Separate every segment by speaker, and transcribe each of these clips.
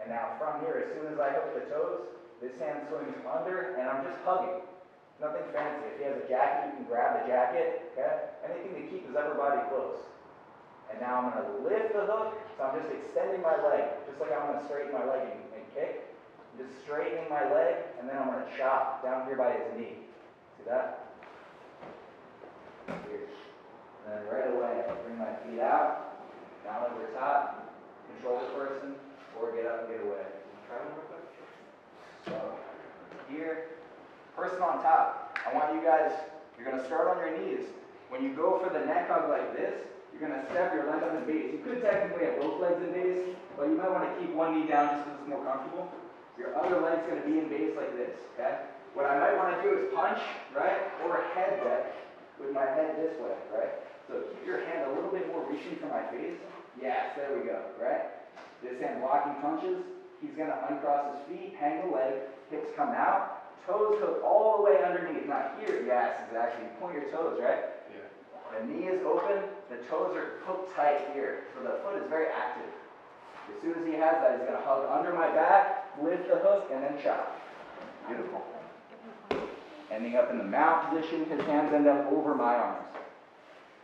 Speaker 1: And now from here, as soon as I hook the toes, this hand swings under, and I'm just hugging. Nothing fancy. If he has a jacket, you can grab the jacket, okay? Anything to keep his upper body close. And now I'm going to lift the hook, so I'm just extending my leg, just like I'm going to straighten my leg and kick. I'm just straightening my leg, and then I'm going to chop down here by his knee. See that? Here. And then right away, I bring my feet out, down over top, control the person, or get up and get away. Try one real quick. So, here, person on top. I want you guys, you're going to start on your knees. When you go for the neck hug like this, you're going to step your leg up in base. You could technically have both legs in base, but you might want to keep one knee down just because it's more comfortable. Your other leg's going to be in base like this, okay? What I might want to do is punch, right, or headbutt with my head this way, right? So keep your hand a little bit more reaching for my face. Yes, there we go, right? This hand blocking punches. He's going to uncross his feet, hang the leg, hips come out, toes hook all the way underneath. Not here, yes, exactly. Point your toes, right? Yeah. The knee is open, the toes are hooked tight here. So the foot is very active. As soon as he has that, he's going to hug under my back, lift the hook, and then chop. Beautiful. Ending up in the mount position, his hands end up over my arms.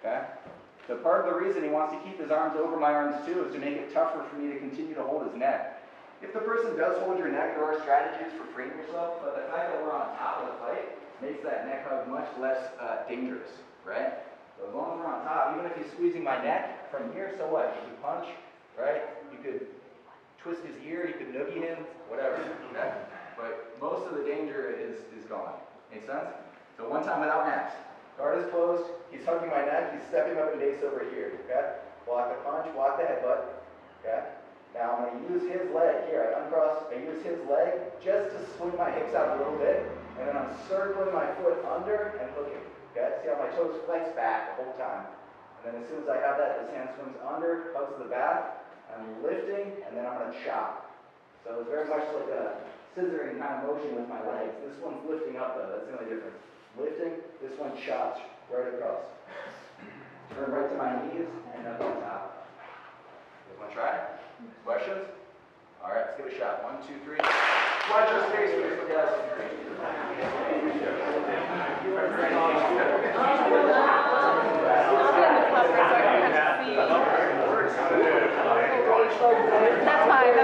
Speaker 1: Okay? So part of the reason he wants to keep his arms over my arms too is to make it tougher for me to continue to hold his neck. If the person does hold your neck, there are strategies for freeing yourself, but the fact that we're on top of the fight makes that neck hug much less dangerous, right? So as long as we're on top, even if he's squeezing my neck from here, so what? You could punch, right? You could twist his ear, you could noogie him, whatever, okay? But most of the danger is gone. Make sense? So one time without max. Guard is closed, he's hugging my neck, he's stepping up in base over here, okay? Block the punch, block the headbutt, okay? Now I'm going to use his leg here. I use his leg just to swing my hips out a little bit, and then I'm circling my foot under and hooking, okay? See how my toes flex back the whole time. And then as soon as I have that, this hand swings under, hugs the back, I'm lifting, and then I'm going to chop. So it's very much like a scissoring kind of motion with my legs. This one's lifting up though, that's the only difference. Lifting, this one chops right across. Turn right to my knees and up on top. You want to try? Questions? All right, let's give it a shot. 1, 2, 3. Watch your space, please, guys.
Speaker 2: That's fine.